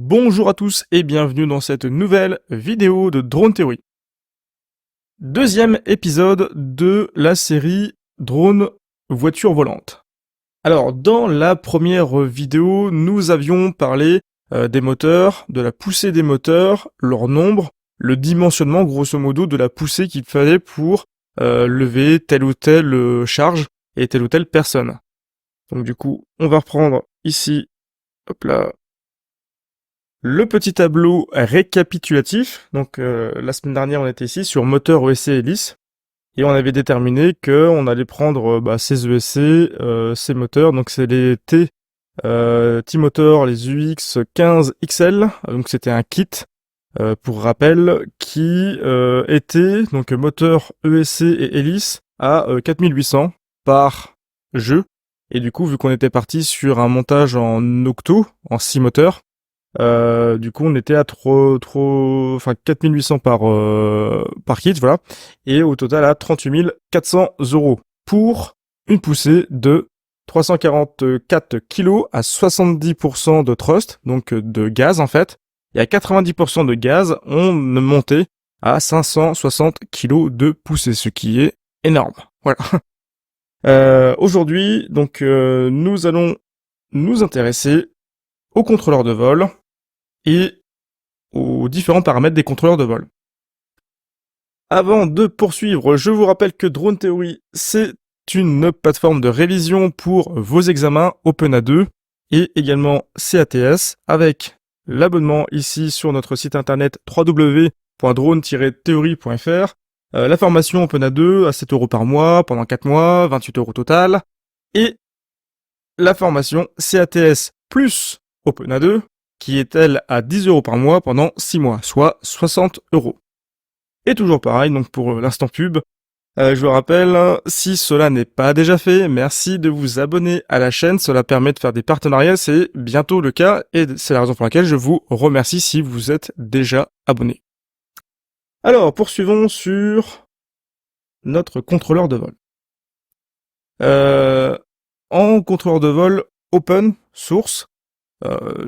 Bonjour à tous et bienvenue dans cette nouvelle vidéo de Drone Theory. Deuxième épisode de la série Drone Voiture Volante. Alors, dans la première vidéo, nous avions parlé des moteurs, de la poussée des moteurs, leur nombre, le dimensionnement grosso modo de la poussée qu'il fallait pour lever telle ou telle charge et telle ou telle personne. Donc du coup, on va reprendre ici, hop là, le petit tableau récapitulatif. Donc la semaine dernière, on était ici sur moteur ESC hélice et on avait déterminé que on allait prendre ces ESC, ces moteurs. Donc c'est les T-Motor, les UX 15 XL. Donc c'était un kit pour rappel qui était donc moteur ESC et hélice à 4800 par jeu. Et du coup, vu qu'on était parti sur un montage en octo, en 6 moteurs, du coup, on était à 4800 par kit, voilà. Et au total à 38 400 € pour une poussée de 344 kg à 70% de thrust, donc de gaz en fait. Et à 90% de gaz, on montait à 560 kg de poussée, ce qui est énorme. Voilà. Aujourd'hui, donc, nous allons nous intéresser au contrôleur de vol et aux différents paramètres des contrôleurs de vol. Avant de poursuivre, je vous rappelle que Drone Theory, c'est une plateforme de révision pour vos examens OpenA2 et également CATS avec l'abonnement ici sur notre site internet www.drone-theory.fr, la formation OpenA2 à 7 € par mois pendant 4 mois, 28 € total, et la formation CATS plus OpenA2 qui est elle à 10 € par mois pendant 6 mois, soit 60 €. Et toujours pareil, donc pour l'instant pub, je vous rappelle, si cela n'est pas déjà fait, merci de vous abonner à la chaîne, cela permet de faire des partenariats, c'est bientôt le cas, et c'est la raison pour laquelle je vous remercie si vous êtes déjà abonné. Alors, poursuivons sur notre contrôleur de vol. En contrôleur de vol open source,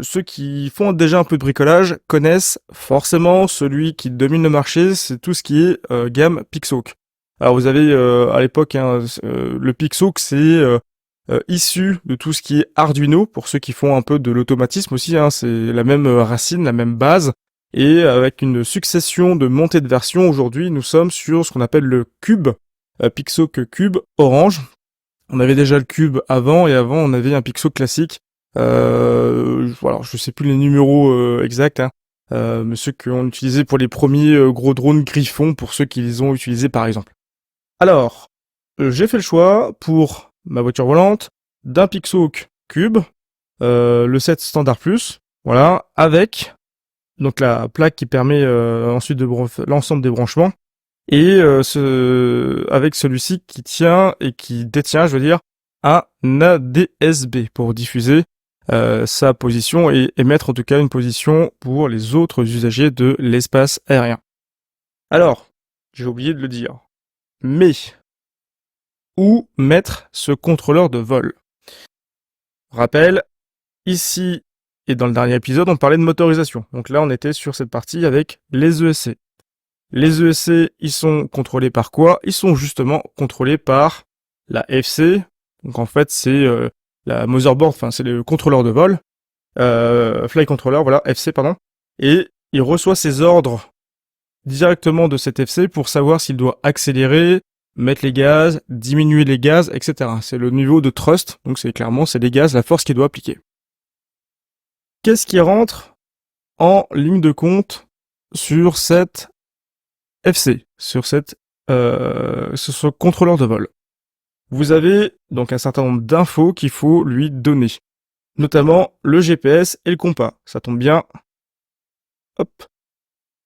ceux qui font déjà un peu de bricolage connaissent forcément celui qui domine le marché, c'est tout ce qui est gamme Pixhawk. Alors vous avez à l'époque le Pixhawk, c'est issu de tout ce qui est Arduino, pour ceux qui font un peu de l'automatisme aussi, c'est la même racine, la même base, et avec une succession de montées de versions, aujourd'hui nous sommes sur ce qu'on appelle le Cube, Pixhawk Cube Orange. On avait déjà le Cube avant, et avant on avait un Pixhawk classique. Voilà, je sais plus les numéros exacts, mais ceux qu'on utilisait pour les premiers gros drones Griffon, pour ceux qui les ont utilisés par exemple. Alors, j'ai fait le choix pour ma voiture volante d'un Pixhawk Cube, le 7 Standard Plus, voilà, avec donc la plaque qui permet ensuite de l'ensemble des branchements, et avec celui-ci qui tient et qui détient, je veux dire, un ADS-B pour diffuser sa position et émettre en tout cas une position pour les autres usagers de l'espace aérien. Alors, j'ai oublié de le dire, mais où mettre ce contrôleur de vol? Rappel, ici et dans le dernier épisode, on parlait de motorisation. Donc là, on était sur cette partie avec les ESC. Les ESC, ils sont contrôlés par quoi? Ils sont justement contrôlés par la FC. Donc en fait, c'est la motherboard, enfin c'est le contrôleur de vol, flight controller, voilà, FC pardon, et il reçoit ses ordres directement de cet FC pour savoir s'il doit accélérer, mettre les gaz, diminuer les gaz, etc. C'est le niveau de thrust, donc c'est les gaz, la force qu'il doit appliquer. Qu'est-ce qui rentre en ligne de compte sur cette FC, sur ce contrôleur de vol? Vous avez donc un certain nombre d'infos qu'il faut lui donner, notamment le GPS et le compas. Ça tombe bien. Hop.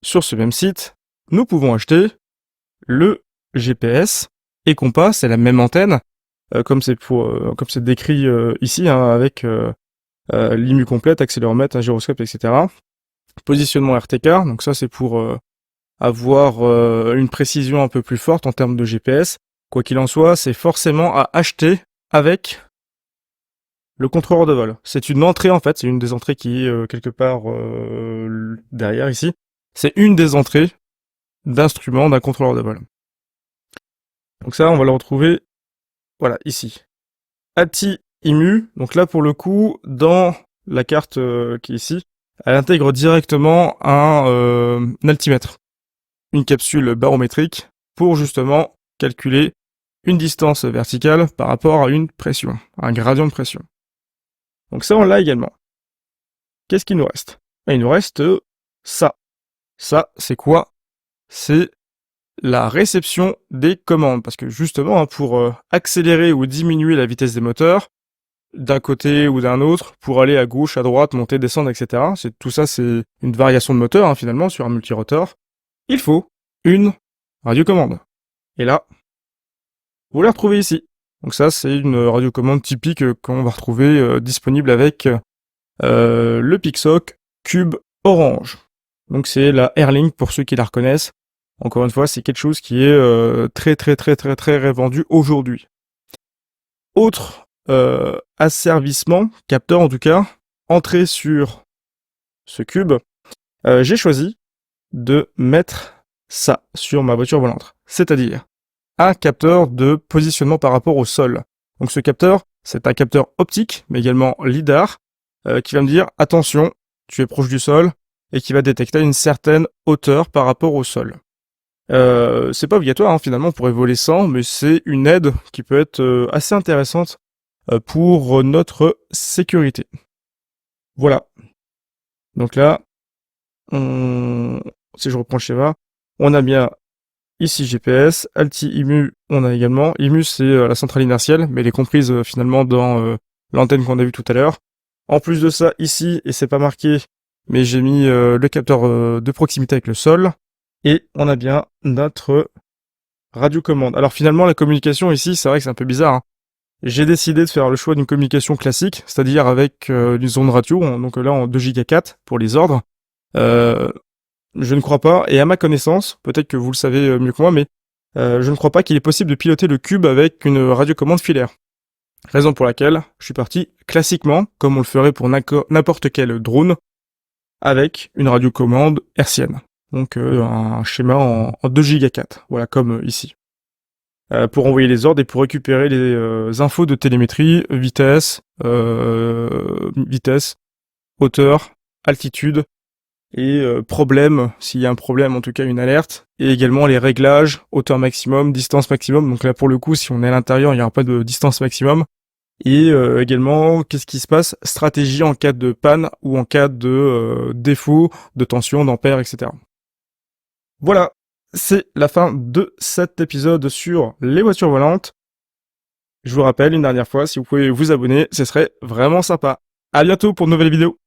Sur ce même site, nous pouvons acheter le GPS et compas, c'est la même antenne, comme c'est décrit ici, avec l'IMU complète, accéléromètre, un gyroscope, etc. Positionnement RTK, donc ça c'est pour avoir une précision un peu plus forte en termes de GPS. Quoi qu'il en soit, c'est forcément à acheter avec Le contrôleur de vol, c'est une entrée en fait, c'est une des entrées qui est quelque part derrière ici. C'est une des entrées d'instruments d'un contrôleur de vol. Donc ça, on va le retrouver, voilà, ici. ATI IMU, donc là pour le coup, dans la carte qui est ici, elle intègre directement un altimètre, une capsule barométrique, pour justement calculer une distance verticale par rapport à une pression, un gradient de pression. Donc ça, on l'a également. Qu'est-ce qu'il nous reste? Il nous reste ça. Ça, c'est quoi? C'est la réception des commandes. Parce que justement, pour accélérer ou diminuer la vitesse des moteurs, d'un côté ou d'un autre, pour aller à gauche, à droite, monter, descendre, etc. Tout ça, c'est une variation de moteur, finalement, sur un multirotor. Il faut une radiocommande. Et là, vous la retrouvez ici. Donc ça, c'est une radiocommande typique qu'on va retrouver disponible avec le Pixoc Cube Orange. Donc c'est la Airlink pour ceux qui la reconnaissent. Encore une fois, c'est quelque chose qui est très répandu aujourd'hui. Autre asservissement, capteur en tout cas, entrée sur ce cube, j'ai choisi de mettre ça sur ma voiture volante. C'est-à-dire un capteur de positionnement par rapport au sol. Donc ce capteur, c'est un capteur optique, mais également lidar, qui va me dire attention, tu es proche du sol, et qui va détecter une certaine hauteur par rapport au sol. C'est pas obligatoire finalement pour voler sans, mais c'est une aide qui peut être assez intéressante pour notre sécurité. Voilà. Donc là, si je reprends le schéma, on a bien ici GPS, ALTI IMU, on a également. IMU, c'est la centrale inertielle, mais elle est comprise finalement dans l'antenne qu'on a vue tout à l'heure. En plus de ça, ici, et c'est pas marqué, mais j'ai mis le capteur de proximité avec le sol. Et on a bien notre radiocommande. Alors finalement, la communication ici, c'est vrai que c'est un peu bizarre. Hein. J'ai décidé de faire le choix d'une communication classique, c'est-à-dire avec une zone radio, donc là en 2 Go 4 pour les ordres. Je ne crois pas, et à ma connaissance, peut-être que vous le savez mieux que moi, mais je ne crois pas qu'il est possible de piloter le cube avec une radiocommande filaire. Raison pour laquelle je suis parti classiquement, comme on le ferait pour n'importe quel drone, avec une radiocommande hertzienne. Donc un schéma en 2 Go 4, voilà comme ici. Pour envoyer les ordres et pour récupérer les infos de télémétrie, vitesse, hauteur, altitude, et problème, s'il y a un problème, en tout cas une alerte, et également les réglages, hauteur maximum, distance maximum, donc là pour le coup, si on est à l'intérieur, il n'y aura pas de distance maximum, et également, qu'est-ce qui se passe, stratégie en cas de panne, ou en cas de défaut, de tension, d'ampère, etc. Voilà, c'est la fin de cet épisode sur les voitures volantes. Je vous rappelle une dernière fois, si vous pouvez vous abonner, ce serait vraiment sympa. À bientôt pour de nouvelles vidéos.